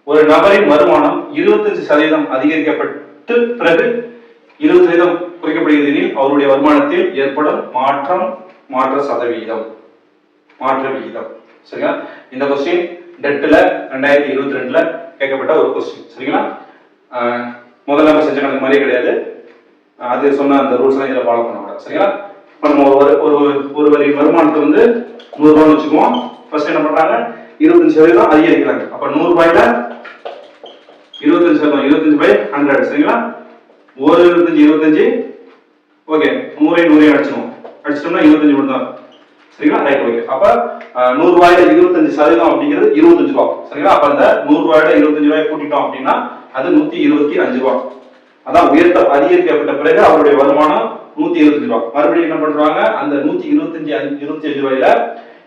ஒரு நபரின் வருமானம் 25% அதிகரிக்கப்பட்டு பிறகு 20% குறைக்கப்படுகிறது எனில் அவருடைய வருமானத்தில் ஏற்படும் மாற்ற விகிதம். சரிங்களா? இந்த கொஸ்டின் டெட்ல 2022ல கேட்கப்பட்ட ஒரு கொஸ்டின். சரிங்களா? முதல்ல நம்ம செஞ்ச கணக்கு மாதிரியே கிடையாது. அது சொன்ன அந்த ரூல்ஸ் எல்லாம் இதில் ஃபாலோ பண்ண கூடாது. சரிங்களா? நம்ம ஒருவரின் வருமானத்தை வந்து 100 ரூபான்னு வச்சுக்குவோம். ஃபர்ஸ்ட் என்ன பண்றாங்க, 25% அதிகரிக்கிறாங்க. அப்ப 100 ரூபாயில 25%, 25/100. சரிங்களா? 25 ஓகே, 100 அடிச்சிட்டோம்னா 25 மட்டும் தான். சரிங்களா? Right, okay. அப்ப 100 ரூபாயில 25% அப்படிங்கிறது 25 ரூபாய். சரிங்களா? அப்ப அந்த 100 ரூபாயில 25 ரூபாய் கூட்டிட்டோம் அப்படின்னா அது 125 ரூபாய். அதான் அதிகரிக்கப்பட்ட பிறகு அவருடைய வருமானம் 125 ரூபாய். மறுபடியும் என்ன பண்றாங்க, அந்த 125 ரூபாயில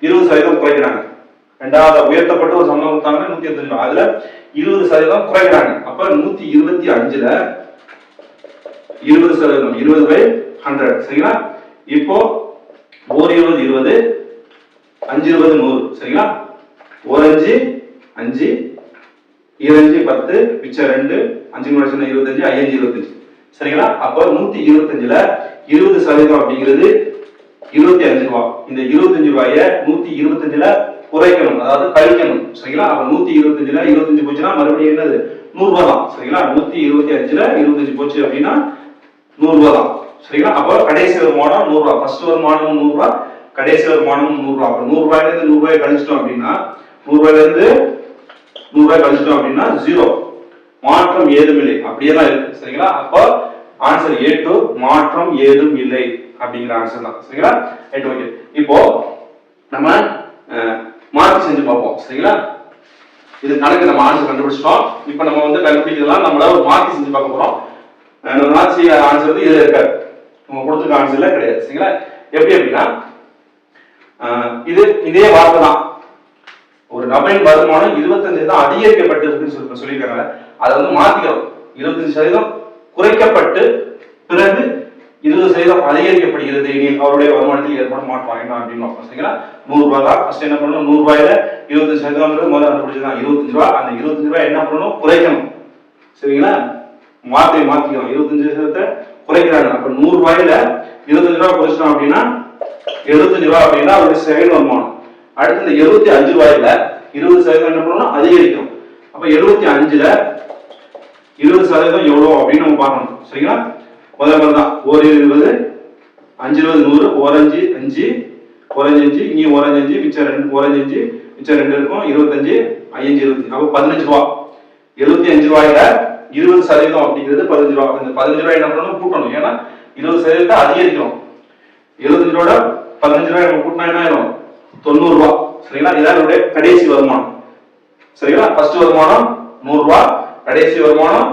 20% குறைக்கிறாங்க. ரெண்டாவது உயர்த்தப்பட்ட ஒரு சம்பளம் கொடுத்தாங்க 125 ரூபாய், அதுல 20% குறைக்கிறாங்க. அப்ப 125ல 20%, 20/100. சரிங்களா? இப்போ 1 20, 5 20 100. சரிங்களா? 1 5 5, 2 10, மிச்சம் 2, 5 25, 5 25. சரிங்களா? அப்ப 125ல 20% அப்படிங்கிறது 25 ரூபாய். இந்த 25 ரூபாய 125ல குறைக்கணும், அதாவது கழிக்கணும். சரிங்களா? அப்ப 125ல 25 போச்சுன்னா மறுபடியும் என்னது, 100 ரூபாய் தான். சரிங்களா? 125ல 25 போச்சு அப்படின்னா 100 ரூபாய் தான். சரிங்களா? அப்ப கடைசி வருமானம் 100 ரூபாய். ஃபர்ஸ்ட் வருமானம் 100 ரூபாய், கடைசி வருமானம் 100 ரூபாய். அப்ப 100 ரூபாயில இருந்து 100 ரூபாய் கழிச்சிட்டோம் அப்படின்னா 100 ரூபாயில இருந்து 100 ரூபாய் கழிச்சிட்டோம் அப்படின்னா 0, மாற்றம் ஏதும் இல்லை. அப்படியே தான் இருக்கு. சரிங்களா? அப்ப ஆன்சர் A2, மாற்றம் ஏதும் இல்லை அப்படிங்கிற ஆன்சர் தான். சரிங்களா? Right, okay. இப்போ நம்ம மாற்றி செஞ்சு பார்ப்போம். சரிங்களா? இது கணக்கு நம்ம ஆன்சர் கண்டுபிடிச்சிட்டோம். இப்போ நம்ம வந்து கண்டுபிடிக்கலாம், நம்மள ஒரு மாற்றி செஞ்சு பார்க்க போறோம். நம்ம மாற்றி ஆன்சர் வந்து இதுல இருக்காது, நம்ம கொடுத்துருக்க ஆன்சர்ல கிடையாது. சரிங்களா? எப்படி அப்படின்னா இதே வார்த்தை தான். ஒரு நபரின் வருமானம் 25 தான் அதிகரிக்கப்பட்டிருக்குன்னு சொல்லியிருக்காங்க. அதை வந்து மாத்திக்கிறோம். 25% குறைக்கப்பட்டு பிறகு 20% அதிகரிக்கப்படுகிறது எனில் அவருடைய வருமானத்தில் ஏற்படும் மாற்றம் என்ன அப்படின்னு பார்ப்போம். சரிங்களா? 100 ரூபாய் தான். ஃபர்ஸ்ட் என்ன பண்ணணும், 100 ரூபாயில 25% முதல்ல கண்டுபிடிச்சதான் 25 ரூபாய். அந்த 25 ரூபாய் என்ன பண்ணணும், குறைக்கணும். சரிங்களா? மாத்திக்கணும். 25% குறைக்கிறாங்க. அப்ப 100 ரூபாயில 25 ரூபாய் குறைச்சிட்டோம் அப்படின்னா 75 ரூபாய் அப்படின்னா அவருடைய செகண்ட் வருமானம். அடுத்து இந்த 75 ரூபாயில 20% என்ன பண்ணணும், அதிகரிக்கும். அப்ப 75ல 20% எவ்வளவு அப்படின்னு நம்ம பார்க்கணும். சரிங்களா? முதல்ல தான் 1 20, 5 20 100, 1 5 5, 1 5 இங்க 1 5, மிச்சம் 2, 1 5 மிச்சம் 2 இருக்கும், 25 5 25. அப்ப 15 ரூபாய். 75 ரூபாயில 20% அப்படிங்கிறது 15 ரூபாய். இந்த 15 ரூபாய் என்ன பண்ணணும், கூட்டணும். ஏன்னா 20% அதிகரிக்கும். 75 ரூபாயோட 15 ரூபாய் நம்ம கூட்டினா என்ன ஆயிரும், 90 ரூபாய். சரிங்களா? இதான் என்னுடைய கடைசி வருமானம். சரிங்களா? ஃபர்ஸ்ட் வருமானம் 100 ரூபாய், கடைசி வருமானம்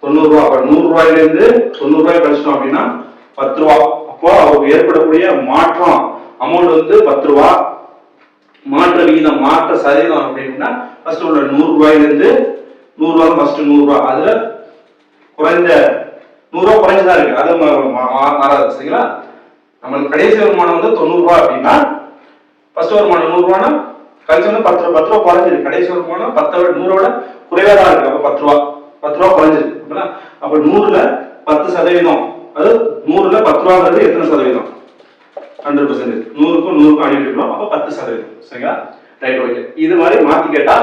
90 ரூபாய். அப்ப 100 ரூபாயில இருந்து 90 ரூபாய் கழிச்சிட்டோம் அப்படின்னா 10 ரூபாய். அப்போ அவருக்கு ஏற்படக்கூடிய மாற்றம் அமௌண்ட் வந்து 10 ரூபாய். மாற்ற விகிதம், மாற்ற சதவீதம் அப்படின்னா ஃபர்ஸ்ட் உள்ள 100 ரூபாயில இருந்து 100 ரூபாய் ஃபர்ஸ்ட் 100 ரூபாய். அதுல குறைந்த 100 ரூபாய் குறைஞ்சதா இருக்கு, அது மாறாது. சரிங்களா? நம்மளுக்கு கடைசி வருமானம் வந்து 90 ரூபாய் அப்படின்னா ஃபர்ஸ்ட் வருமானம் 100 ரூபாய்னா கழிச்சோம்னா 10 ரூபாய் குறைஞ்சிருக்கு. கடைசி வருமானம் 100 குறைவா தான் இருக்கு. அப்ப 10 ரூபாய் குறைஞ்சிருக்கு. அப்ப 100ல 10%, அது 100ல 10 ரூபாங்கிறது எத்தனை சதவீதம், 100%. 100க்கும் 100க்கும் அடி இருக்கணும். அப்ப 10%. சரிங்களா? Right, okay. இது மாதிரி மாத்தி கேட்டா,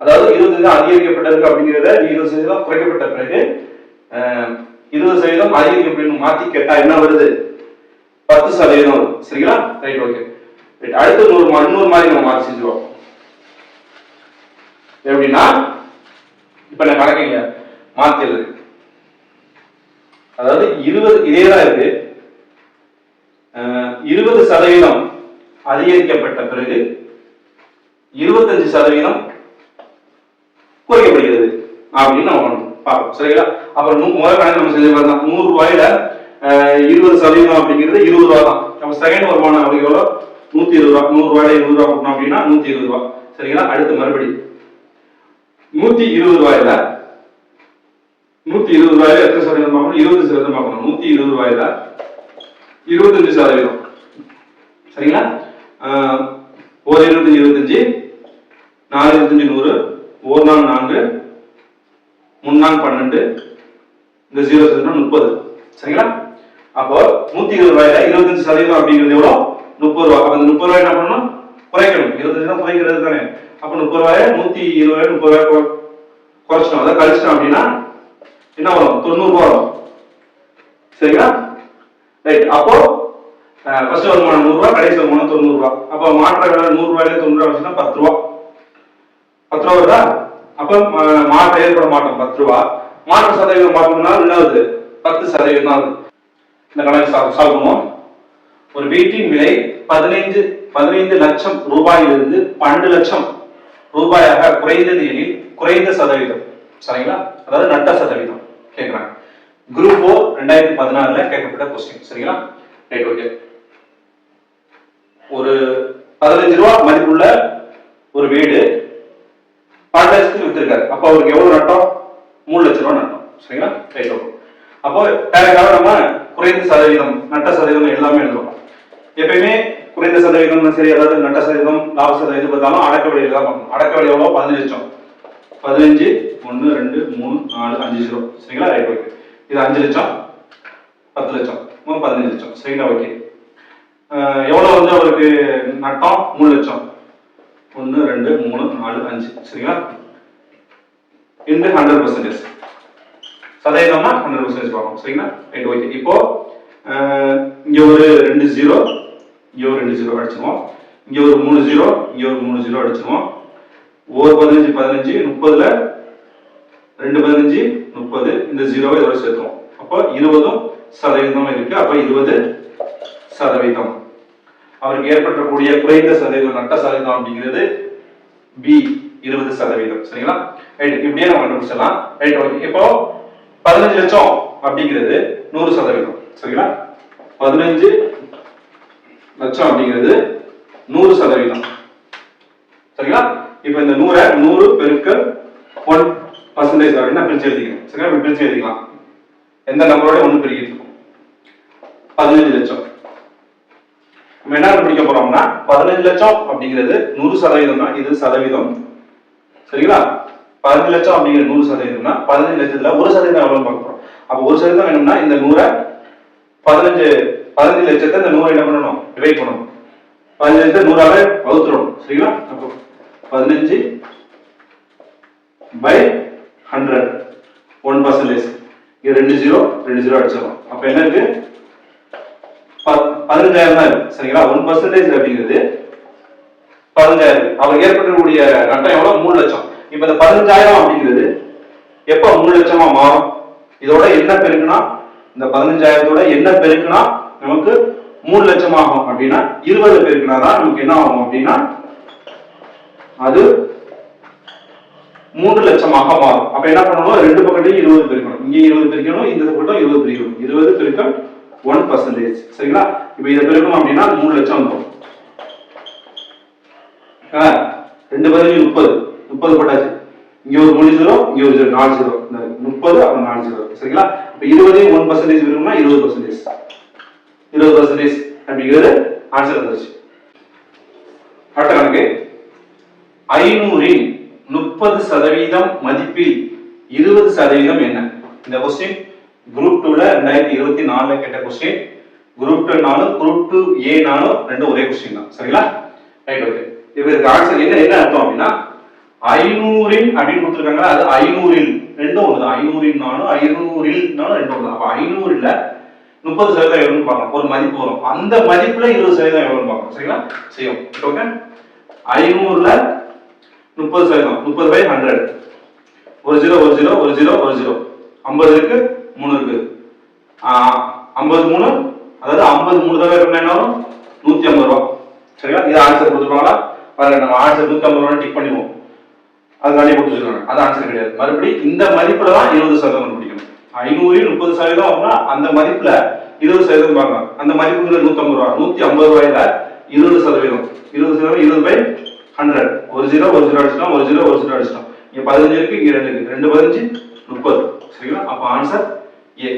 அதாவது 20% அதிகரிக்கப்பட்டிருக்கு அப்படிங்கிறத 20% குறைக்கப்பட்ட பிறகு 20% அதிகரிக்கப்படும் மாத்தி கேட்டா என்ன வருது, 10% வரும். சரிங்களா? Right, okay. அடுத்து இன்னொரு மாதிரி நம்ம மாற்றி செஞ்சுவோம். எப்படின்னா, இப்ப நான் கணக்குங்க மாத்திடுது, அதாவது 20 இதேதான் இருக்கு. 20% அதிகரிக்கப்பட்ட பிறகு 25% குறைக்கப்படுகிறது அப்படின்னு நம்ம பார்ப்போம். சரிங்களா? அப்புறம் முதல் கணக்கு நம்ம செஞ்ச மாதிரி தான். 100 ரூபாயில 20% அப்படிங்கிறது 20 ரூபாய் தான். நம்ம செகண்ட் வருமானம் அப்படி எவ்வளோ, 120 ரூபாய். 100 ரூபாயில 20 ரூபாய் கொடுக்கணும் அப்படின்னா 120 ரூபாய். சரிங்களா? அடுத்து மறுபடி 120 ரூபாயில 120 ரூபாயில எத்தனை சதவீதம் பார்க்கணும், 20% பார்க்கணும். 120 ரூபாயில 25%. சரிங்களா? 1 25 25, 4 25 100, 1 4 4, 12 இந்த 0 சேர்த்தா 30 சரிங்களா? அப்போ 120 ரூபாயில 25% அப்படிங்கிறது எவ்வளோ? 30 ரூபாய். அப்ப இந்த 30 ரூபாய் என்ன பண்ணணும்? குறைக்கணும். 25 குறைக்கிறது தானே. அப்ப 30 ரூபாயை 120 30 ரூபாய் குறைச்சிட்டோம், அதை கழிச்சிட்டோம் அப்படின்னா என்ன வரும்? 90 ரூபாய் வரும் சரிங்களா? ரைட். அப்போ ஃபர்ஸ்ட் வருமானம் 100 ரூபாய், கடைசி வருமானம் 90 ரூபாய். அப்போ மாற்ற விலை 100 ரூபாயில 90 ரூபாய் வச்சுன்னா 10 ரூபாய். 10 ரூபா வருதா? அப்ப மாற்ற ஏற்பட மாட்டோம் 10 ரூபாய். மாற்ற சதவீதம் பார்த்தோம்னா என்ன ஆகுது? 10% தான் ஆகுது. இந்த கணக்கு சால்வ் பண்ணுவோம். ஒரு வீட்டின் விலை 15 லட்சம் ரூபாயிலிருந்து 12 லட்சம் ரூபாயாக குறைந்தது எனில் குறைந்த சதவீதம் சரிங்களா? அதாவது நட்ட சதவீதம் கேட்கிறாங்க. குரூப் 4 2016 கேட்கப்பட்ட கொஸ்டின் சரிங்களா? Right okay. ஒரு 15 ரூபாய் மதிப்புள்ள ஒரு வீடு 12 லட்சத்துக்கு வித்திருக்காரு. அப்ப அவருக்கு எவ்வளவு நட்டம்? 3 லட்சம் ரூபாய் நட்டம் சரிங்களா? Right okay. அப்போ டேரக்டாக நம்ம குறைந்த சதவீதம் நட்ட சதவீதம் எல்லாமே எழுதுறோம். எப்பயுமே குறைந்த சதவீதம் சரி, அதாவது நட்ட சதவீதம் லாப சதவீதம் பார்த்தாலும் அடக்க விலையில தான் பார்க்கணும். அடக்க விலை எவ்வளோ? 15 லட்சம். 15 1 2 3 4 5 0 சரிங்களா? Right okay. இது 5 லட்சம் 10 லட்சம் 15 லட்சம் சரிங்களா? ஓகே. எவ்வளவு வந்து அவருக்கு நட்டம்? 3 லட்சம். 1 2 3 4 5 சரிங்களா? இந்த 100% சதவீதம்னா 100% பார்க்கணும் சரிங்களா? Right okay. இப்போ இங்க ஒரு 2 0 இங்க ஒரு 2 0 அடிச்சுவோம். இங்க ஒரு 3 0 இங்க ஒரு 3 0 அடிச்சுவோம். ஒரு 15 15 30ல 2 15 30 இந்த 0வை இதோட சேர்த்துவோம். அப்போ 20% இருக்கு. அப்ப 20% அவருக்கு ஏற்பட்டக்கூடிய குறைந்த சதவீதம் நட்ட சதவீதம் அப்படிங்கிறது பி 20% சரிங்களா? ரைட். இப்படியே நம்ம கண்டுபிடிச்சலாம். Right okay. இப்போ 15 லட்சம் அப்படிங்கிறது 100% சரிங்களா? 15 லட்சம் அப்படிங்கிறது 100% சரிங்களா? இப்ப இந்த 100 பெருக்கல் 1% அப்படின்னா பிரிச்சு எழுதிக்கணும் சரிங்களா? பிரிச்சு எழுதிக்கலாம். எந்த நம்பரோட 1 பெருக்கிட்டு இருக்கும்? 15 லட்சம். நம்ம என்ன கண்டுபிடிக்க போறோம்னா 15 லட்சம் அப்படிங்கிறது 100% தான். இது சதவீதம் சரிங்களா? 15 லட்சம் அப்படிங்கிற 100%னா 15 லட்சத்துல 1% எவ்வளவு பார்க்க போறோம். அப்ப 1% வேணும்னா இந்த 100 15 லட்சத்தை இந்த 100 என்ன பண்ணணும்? டிவைட் பண்ணணும். 15 லட்சத்தை 100ஆல வகுத்துறோம் சரிங்களா? அப்போ 15 by 100 1%. இது 2 0 அடிச்சிடும். அப்ப என்ன இருக்கு? 15,000 தான் இருக்கு சரிங்களா? 1% அப்படிங்கிறது 15,000. அவர் ஏற்படக்கூடிய நட்டம் எவ்வளவு? 3 லட்சம். இப்ப இந்த 15,000 அப்படிங்கிறது எப்ப 3 லட்சமா மாறும்? இதோட என்ன பெருக்குனா, இந்த 15,000தோட என்ன பெருக்குனா நமக்கு 3 லட்சம் ஆகும். அப்படின்னா 20 பெருக்குனாதான் நமக்கு என்ன ஆகும் அப்படின்னா அது 3 லட்சமாக மாறும். அப்ப என்ன பண்ணணும்? ரெண்டு பக்கத்தையும் 20 பெருக்கணும். இங்க 20 பெருக்கணும், இந்த பக்கம் 20 பெருக்கணும். 20 பெருக்கல் 1% சரிங்களா? இப்ப இதை பெருக்கணும் அப்படின்னா 3 லட்சம் வந்துடும். 2 பதினஞ்சு 30 போட்டாச்சு. இங்க ஒரு 3 0 இங்க ஒரு 4 0 30 அப்புறம் 4 0 சரிங்களா? இப்ப 20 1% இருக்கும்னா 20% அப்படிங்கிறது ஆன்சர் வந்துருச்சு. அடுத்த கணக்கு 500இன் 30% மதிப்பில் 20% என்ன? இந்த கொஸ்டின் குரூப் 2ல 2024 கேட்ட கொஸ்டின். குரூப் 2 நாலும் குரூப் 2A நாலும் ரெண்டும் ஒரே கொஸ்டின் தான் சரிங்களா? Right okay. இதுக்கு ஆன்சர் என்ன அர்த்தம் அப்படின்னா 500இன் அப்படின்னு கொடுத்துருக்காங்க. அது 500இல் ரெண்டும் ஒண்ணுதான். 500இன் நானும் 500இல் நானும் ரெண்டும் ஒண்ணுதான். அப்ப 500ல 30% எவ்வளவுன்னு பார்க்கலாம். ஒரு மதிப்பு வரும். அந்த மதிப்புல 20% எவ்வளவுன்னு பார்க்கலாம் சரிங்களா? செய்யும். ஓகே. 500ல 30% 30/100 ஒரு 0 ஒரு 0 ஒரு 0 ஒரு 0 50 இருக்கு 3 இருக்கு. 53 அதாவது 53 தடவை என்ன வரும்? 150 ரூபாய் சரிங்களா? இது ஆன்சர் கொடுத்துருவாங்களா? நம்ம ஆன்சர் 150 ரூபாய் டிக் பண்ணிடுவோம். அது காலி கொடுத்துருக்காங்க. அது ஆன்சர் கிடையாது. மறுபடியும் இந்த மதிப்புல தான் 20% கண்டுபிடிக்கணும். 500இல் 30% அப்படின்னா அந்த மதிப்புல 20% பார்க்கலாம். அந்த மதிப்புங்கிறது 150 ரூபாய். 150 ரூபாயில 20% 20/100 ஒரு 0 ஒரு 0 அடிச்சிட்டோம், ஒரு 0 ஒரு 0 அடிச்சிட்டோம். இங்க 15 இருக்கு, இங்க 2 இருக்கு. 2 15 30 சரிங்களா? அப்ப ஆன்சர் ஏ.